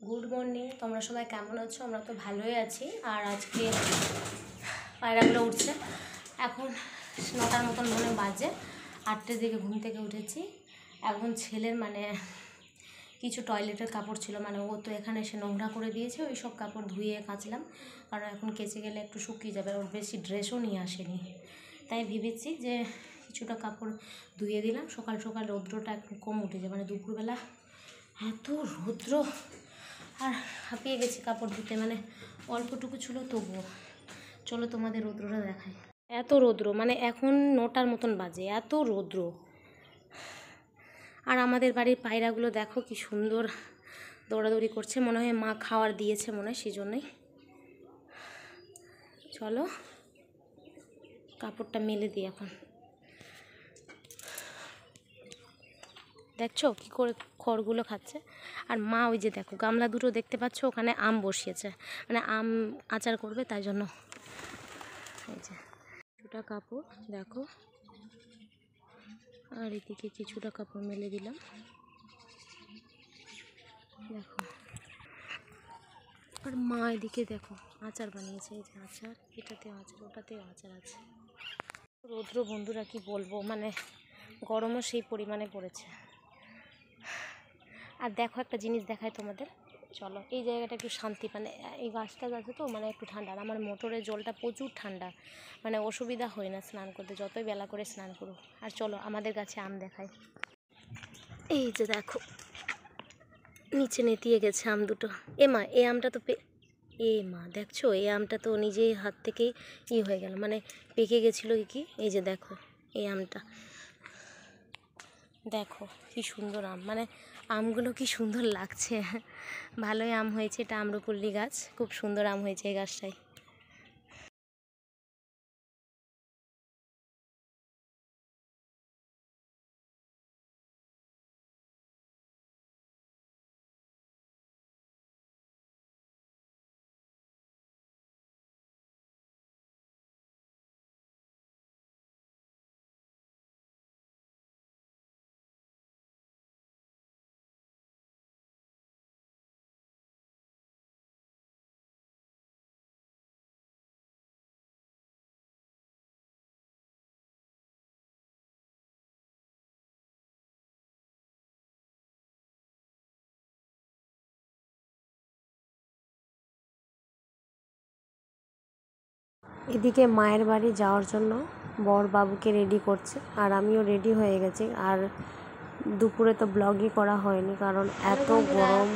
Good morning, তোমরা সবাই কেমন আছো? আমরা তো ভালোই আছি। আর আজকে পায়রাগুলো উঠছে, এখন 9টার মতন মনে বাজে। 8টার দিকে ঘুম থেকে উঠেছি। এখন ছেলের কিছু টয়লেটের কাপড় ছিল, ও তো এখানে এসে নোংরা করে দিয়েছে, ওই সব কাপড় ধুয়ে কাচলাম, কারণ এখন কেচে গেলে একটু শুকিয়ে যাবে। ওর বেশি ড্রেসও নিয়ে আসেনি, তাই ভেবেছি যে কিছুটা কাপড় ধুয়ে দিলাম। সকাল সকাল রৌদ্রটা একটু কম উঠেছে, দুপুরবেলা এত রৌদ্র, আর হাঁপিয়ে গেছি কাপড় ধুতে। অল্পটুকু ছিল তবুও। চলো তোমাদের রৌদ্রটা দেখাই। এত রৌদ্র, এখন 9টার মতন বাজে, এত রৌদ্র। আর আমাদের বাড়ির পায়রাগুলো দেখো কি সুন্দর দৌড়াদৌড়ি করছে, মনে হয় মা খাওয়ার দিয়েছে, মনে হয় সেই জন্যই। চলো কাপড়টা মেলে দিই এখন। দেখছো কি করে খড়গুলো খাচ্ছে। আর মা ওই যে দেখো গামলা দুটো দেখতে পাচ্ছ, ওখানে আম বসিয়েছে, আম আচার করবে, তাই জন্য। এই যে কিছুটা কাপড় দেখো, আর এদিকে কিছুটা কাপড় মেলে দিলাম, দেখো। আর মা এদিকে দেখো আচার বানিয়েছে, এই যে আচার, এটাতেও আচার, ওটাতেও আচার আছে। রৌদ্র বন্ধুরা কি বলবো, গরমও সেই পরিমাণে পড়েছে। আর দেখো একটা জিনিস দেখায় তোমাদের, চলো। এই জায়গাটা একটু শান্তি, এই গাছটা আছে তো, একটু ঠান্ডা। আর আমার মোটরের জলটা প্রচুর ঠান্ডা, অসুবিধা হয় না স্নান করতে, যতই বেলা করে স্নান করো। আর চলো আমাদের গাছে আম দেখাই। এই যে দেখো নিচে নেতিয়ে গেছে আম দুটো। মা এই আমটা তো মা দেখছো, এই আমটা তো নিজেই হাত থেকেই হয়ে গেল, পেকে গেছিলো কি। এই যে দেখো এই আমটা, দেখো কি সুন্দর আম, আমগুলো কি সুন্দর লাগছে। ভালোই আম হয়েছে, এটা আম্রপল্লী গাছ, খুব সুন্দর আম হয়েছে এই গাছটায়। এদিকে মায়ের বাড়ি যাওয়ার জন্য বর বাবুকে রেডি করছে, আর আমিও রেডি হয়ে গেছি। আর দুপুরে তো ব্লগই করা হয়নি, কারণ এত গরম।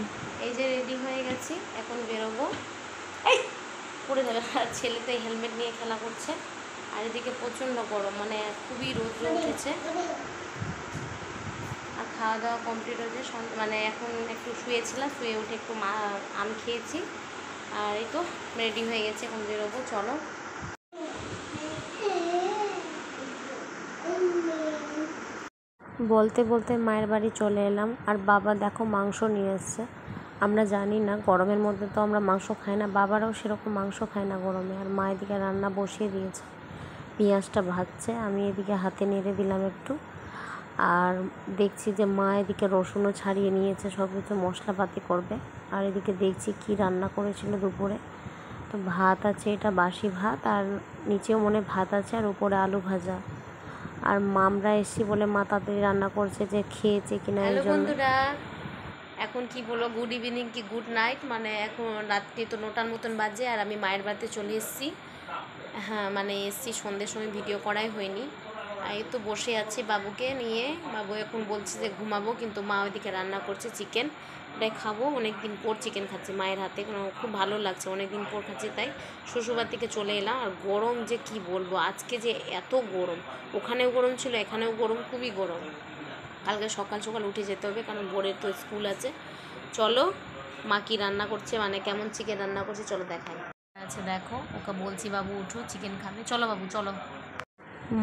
এই যে রেডি হয়ে গেছি, এখন বেরোবো। পড়ে যাবে। আর ছেলে তো হেলমেট নিয়ে খেলা করছে। আর এদিকে প্রচণ্ড গরম, খুবই রৌদ্র উঠেছে। আর খাওয়া দাওয়া কমপ্লিট হয়েছে, এখন একটু শুয়েছিলাম, শুয়ে উঠে একটু আম খেয়েছি। আর এই তো রেডি হয়ে গেছে, এখন বেরোবো। চলো। বলতে বলতে মায়ের বাড়ি চলে এলাম। আর বাবা দেখো মাংস নিয়ে এসছে। আমরা জানি না, গরমের মধ্যে তো আমরা মাংস খাই না, বাবারাও সেরকম মাংস খায় না গরমে। আর মা এদিকে রান্না বসিয়ে দিয়েছে, পেঁয়াজটা ভাজছে, আমি এদিকে হাতে নেড়ে দিলাম একটু। আর দেখছি যে মা এদিকে রসুনও ছাড়িয়ে নিয়েছে, সব কিছু মশলাপাতি করবে। আর এদিকে দেখছি কি রান্না করেছিল দুপুরে। তো ভাত আছে, এটা বাসি ভাত, আর নিচেও মনে ভাত আছে, আর উপরে আলু ভাজা। আর আমরা এসছি বলে মা তাড়াতাড়ি রান্না করছে, যে খেয়েছে কিনা এই জন্য। বন্ধুরা, এখন কি বলো, গুড ইভিনিং কি গুড নাইট, এখন রাত্রি তো 9টার মতন বাজে। আর আমি মায়ের বাড়িতে চলে এসেছি। হ্যাঁ, এসেছি সন্ধ্যের সময়, ভিডিও করাই হয়নি। এই তো বসে আছি বাবুকে নিয়ে। বাবু এখন বলছে যে ঘুমাবো, কিন্তু মা ওইদিকে রান্না করছে চিকেন, ওটাই খাবো। অনেক দিন পর চিকেন খাচ্ছি মায়ের হাতে, খুব ভালো লাগছে, অনেক দিন পর খাচ্ছি। তাই শ্বশুরবাড়ি থেকে চলে এলাম। আর গরম যে কি বলবো, আজকে যে এত গরম, ওখানেও গরম ছিল, এখানেও গরম, খুবই গরম। কালকে সকাল সকাল উঠে যেতে হবে, কারণ বোরের তো স্কুল আছে। চলো মা কি রান্না করছে, কেমন চিকেন রান্না করছে, চলো দেখাই। আচ্ছা দেখো, ওকে বলছি বাবু উঠো, চিকেন খাবে, চলো বাবু চলো।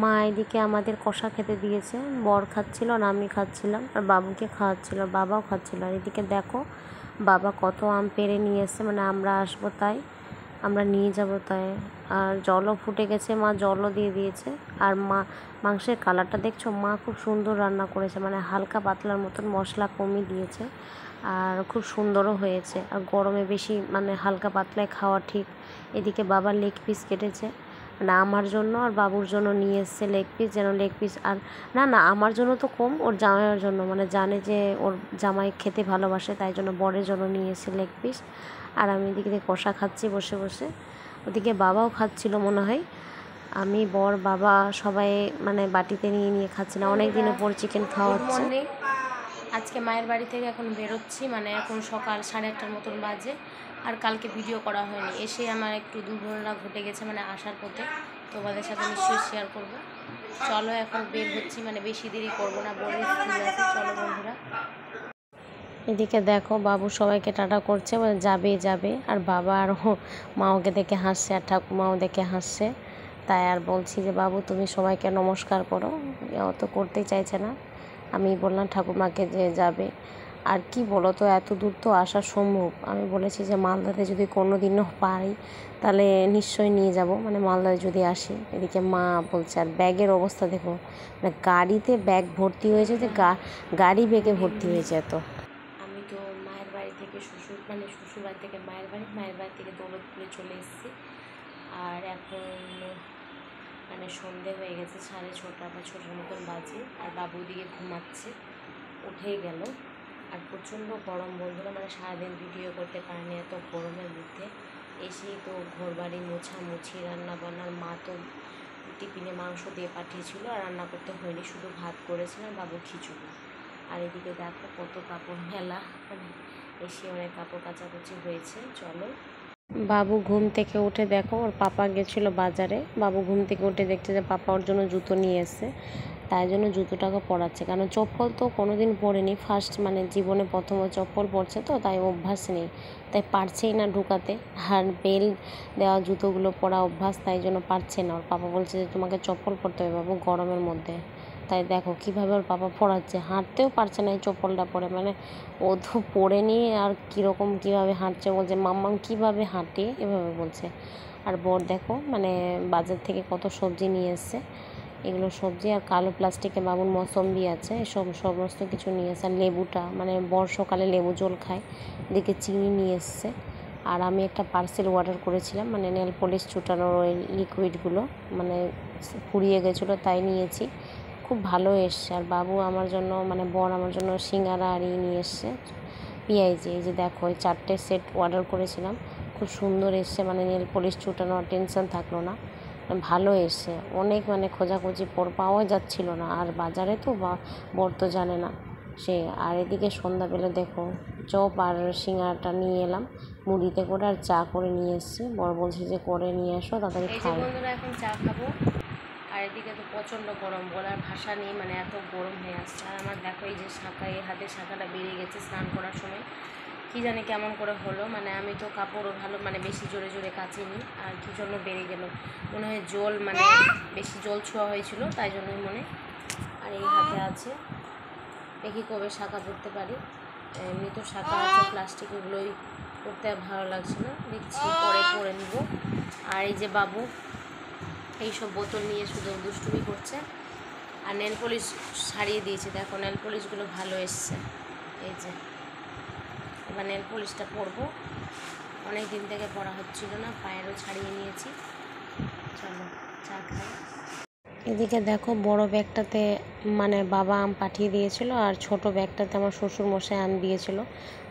মা এদিকে আমাদের কষা খেতে দিয়েছে, বর খাচ্ছিল আর আমি খাচ্ছিলাম, আর বাবুকে খাওয়াচ্ছিল, বাবাও খাচ্ছিল। আর এদিকে দেখো বাবা কত আম পেড়ে নিয়ে এসছে, আমরা আসবো তাই। আমরা নিয়ে যাব তাই। আর জলও ফুটে গেছে, মা জলও দিয়ে দিয়েছে। আর মা মাংসের কালারটা দেখছো, মা খুব সুন্দর রান্না করেছে, মানে হালকা পাতলার মতন মশলা কমই দিয়েছে আর খুব সুন্দরও হয়েছে। আর গরমে বেশি মানে হালকা পাতলায় খাওয়া ঠিক। এদিকে বাবা লেগ পিস কেটেছে, মানে আমার জন্য আর বাবুর জন্য নিয়ে এসছে লেগ পিস, যেন লেগ পিস আর না আমার জন্য তো কম, ওর জামাইয়ের জন্য, মানে জানে যে ওর জামাই খেতে ভালোবাসে, তাই জন্য বরের জন্য নিয়ে এসছে লেগ পিস। আর আমি এদিকে কষা খাচ্ছি বসে বসে, ওদিকে বাবাও খাচ্ছিল মনে হয়। আমি বর বাবা সবাই মানে বাটিতে নিয়ে নিয়ে খাচ্ছি না, অনেক দিনের পর চিকেন খাওয়া হচ্ছে। আজকে মায়ের বাড়ি থেকে এখন বেরোচ্ছি, মানে এখন সকাল 8:30টার মতন বাজে। আর কালকে ভিডিও করা হয়নি, এসে আমার একটু দুর্ঘটনা ঘটে গেছে, মানে আসার পথে তোমাদের সাথে নিশ্চয়ই শেয়ার করব। চলো এখন বের হচ্ছি, মানে বেশি দেরি করবো না, বলে স্কুল আছে। চলো বন্ধুরা, এদিকে দেখো বাবু সবাইকে টাটা করছে, মানে যাবে। আর বাবা আর মাওকে দেখে হাসছে, আর ঠাকুমাও দেখে হাসছে। তাই আর বলছি যে বাবু তুমি সবাইকে নমস্কার করো, ও তো করতেই চাইছে না। আমি বললাম ঠাকুমাকে যে যাবে। আর কি বলো তো, এত দূর তো আসা সম্ভব। আমি বলেছি যে মালদাতে যদি কোনো দিনও পাই তাহলে নিশ্চয়ই নিয়ে যাব, মানে মালদাতে যদি আসি। এদিকে মা বলছে, আর ব্যাগের অবস্থা দেখো, মানে গাড়িতে ব্যাগ ভর্তি হয়েছে, যে গাড়ি ব্যাগে ভর্তি হয়েছে এত। আমি তো মায়ের বাড়ি থেকে শ্বশুর বাড়ি থেকে মায়ের বাড়ি থেকে দৌলতপুরে চলে এসেছি। আর এখন মানে সন্ধে হয়ে গেছে, 6:30 বা 6টার মতন বাজে। আর বাবু দিকে ঘুমাচ্ছে, উঠেই গেল। আর প্রচণ্ড গরম বন্ধুরা, মানে সারাদিন ভিডিও করতে পারেনি এত গরমের মধ্যে। এসেই তো ঘরবাড়ি মোছামুছি, রান্নাবান্নার, মা তো টিফিনে মাংস দিয়ে পাঠিয়েছিল, আর রান্না করতে হয়নি, শুধু ভাত করেছিলাম, বাবু খিচুড়ি। আর এদিকে দেখো কত কাপড় মেলা, মানে এসে অনেক কাপড় কাচাকুচি হয়েছে। চলো, বাবু ঘুম থেকে উঠে দেখো ওর পাপা গেছিলো বাজারে। বাবু ঘুম থেকে উঠে দেখছে যে পাপা ওর জন্য জুতো নিয়ে এসছে, তাই জন্য জুতোটাকে পরাচ্ছে। কারণ চপ্পল তো কোনো দিন পরেনি, ফার্স্ট মানে জীবনে প্রথম চপ্পল পরছে, তো তাই অভ্যাস নেই, তাই পারছেই না ঢুকাতে। আর বেল দেওয়া জুতোগুলো পরা অভ্যাস, তাই জন্য পারছে না। ওর পাপা বলছে যে তোমাকে চপ্পল পরতে হবে বাবু গরমের মধ্যে। তাই দেখো কীভাবে ওর পাপা পরাচ্ছে, হাঁটতেও পারছে না এই চপ্পলটা পরে, মানে ও তো পরে নিয়ে আর কীভাবে হাঁটছে, বলছে মাম্মাম কীভাবে হাঁটে এভাবে বলছে। আর বর দেখো মানে বাজার থেকে কত সবজি নিয়ে এসছে, এগুলো সবজি। আর কালো প্লাস্টিকে বাবুর মৌসম্বি আছে, সমস্ত কিছু নিয়ে এসছে। আর লেবুটা, মানে বর্ষাকালে লেবু জল খায়। এদিকে চিনি নিয়ে এসছে। আর আমি একটা পার্সেল অর্ডার করেছিলাম, মানে নেল পলিশ ছুটানোর ওই লিকুইডগুলো, মানে ফুরিয়ে গেছিলো, তাই নিয়েছি। খুব ভালো এসছে। আর বাবু আমার জন্য, মানে বর আমার জন্য সিঙ্গারা আর নিয়ে এসছে, পেঁয়াজি। এই যে দেখো এই 4টে সেট অর্ডার করেছিলাম, খুব সুন্দর এসছে, মানে নেল পলিশ ছুটানোর টেনশন থাকলো না, ভালো এসছে অনেক। মানে খোঁজাখুঁজি পাওয়া যাচ্ছিল না, আর বাজারে তো বর তো জানে না সে। আর এদিকে সন্ধ্যাবেলা দেখো চপ আর সিঙ্গারাটা নিয়ে এলাম মুড়িতে করে, আর চা করে নিয়ে এসছি। বর বলছে যে করে নিয়ে আসো, তাড়াতাড়ি খাই। বন্ধুরা এখন চা খাবো। আর এদিকে তো প্রচণ্ড গরম, বলার ভাষা নেই, মানে এত গরম হয়ে আসছে। আর আমার দেখো এই যে শাঁখা, এই হাতের শাঁখাটা বেরিয়ে গেছে স্নান করার সময়, কী জানি কেমন করে হলো। মানে আমি তো কাপড়ও ভালো মানে বেশি জোরে জোরে কাচিনি, আর কী জন্য বেরিয়ে গেল মনে হয় জল, মানে বেশি জল ছোঁয়া হয়েছিল, তাই জন্যই মনে। আর এই হাতে আছে, দেখি কবে শাঁখা পরতে পারি। এমনি তো শাঁখা আছে প্লাস্টিক, এগুলোই পরতে আর ভালো লাগছে না, দেখছি পরে পরে নিব। আর এই যে বাবু এইসব বোতল নিয়ে শুধু দুষ্টুমি করছে। আর নেল পলিশ সারিয়ে দিয়েছে, দেখো নেল পলিশগুলো ভালো এসছে। এই যে এবার নেল পলিশটা পরবো, অনেক দিন থেকে পরা হচ্ছিল না, পায়েরও ছাড়িয়ে নিয়েছি। চলো চা খাই। এদিকে দেখো বড় ব্যাগটাতে মানে বাবা আম পাঠিয়ে দিয়েছিল, আর ছোট ব্যাগটাতে আমার শ্বশুর মশাই আম দিয়েছিল।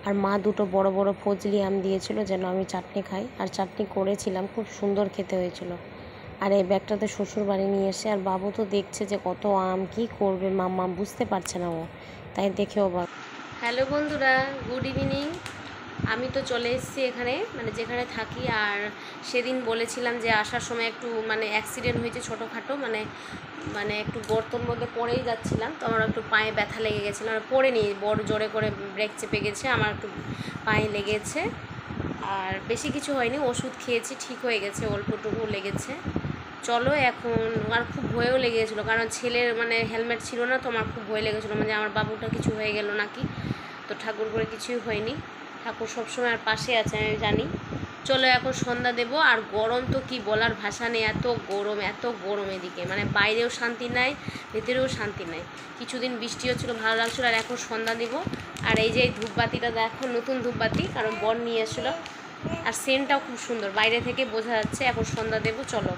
আর মা দুটো বড় বড় ফজলি আম দিয়েছিল যেন আমি চাটনি খাই, আর চাটনি করেছিলাম, খুব সুন্দর খেতে হয়েছিল। আর এই ব্যাগটাতে শ্বশুর বাড়ি নিয়ে এসে, আর বাবু তো দেখছে যে কত আম, কি করবে মাম্মা বুঝতে পারছে না ও, তাই দেখেও বাবু। হ্যালো বন্ধুরা, গুড ইভিনিং। আমি তো চলে এসেছি এখানে, মানে যেখানে থাকি। আর সেদিন বলেছিলাম যে আসার সময় একটু মানে অ্যাক্সিডেন্ট হয়েছে ছোটোখাটো, মানে একটু গর্তর মধ্যে পড়েই যাচ্ছিলাম, তো আমার একটু পায়ে ব্যথা লেগে গেছিলো। আর পড়েনি, বড় জোরে করে ব্রেক চেপে গেছে, আমার একটু পায়ে লেগেছে। আর বেশি কিছু হয়নি, ওষুধ খেয়েছি, ঠিক হয়ে গেছে, অল্পটুকু লেগেছে। চলো এখন, আর খুব ভয়ও লেগে গেছিলো, কারণ ছেলের মানে হেলমেট ছিল না, তো আমার খুব ভয় লেগেছিলো, মানে আমার বাবুটা কিছু হয়ে গেল নাকি। তো ঠাকুর করে কিছুই হয়নি, ঠাকুর সবসময় আর পাশে আছে আমি জানি। চলো এখন সন্ধ্যা দেবো। আর গরম তো কি বলার ভাষা নেই, এত গরম এদিকে, মানে বাইরেও শান্তি নাই, ভেতরেও শান্তি নাই। কিছুদিন বৃষ্টি হচ্ছিলো, ভালো লাগছিলো। আর এখন সন্ধ্যা দিব। আর এই যে ধূপবাতিটা দেখো, নতুন ধূপবাতি, কারণ বর নিয়ে এসেছিলো। আর সেন্টটাও খুব সুন্দর, বাইরে থেকে বোঝা যাচ্ছে। এখন সন্ধ্যা দেবো, চলো।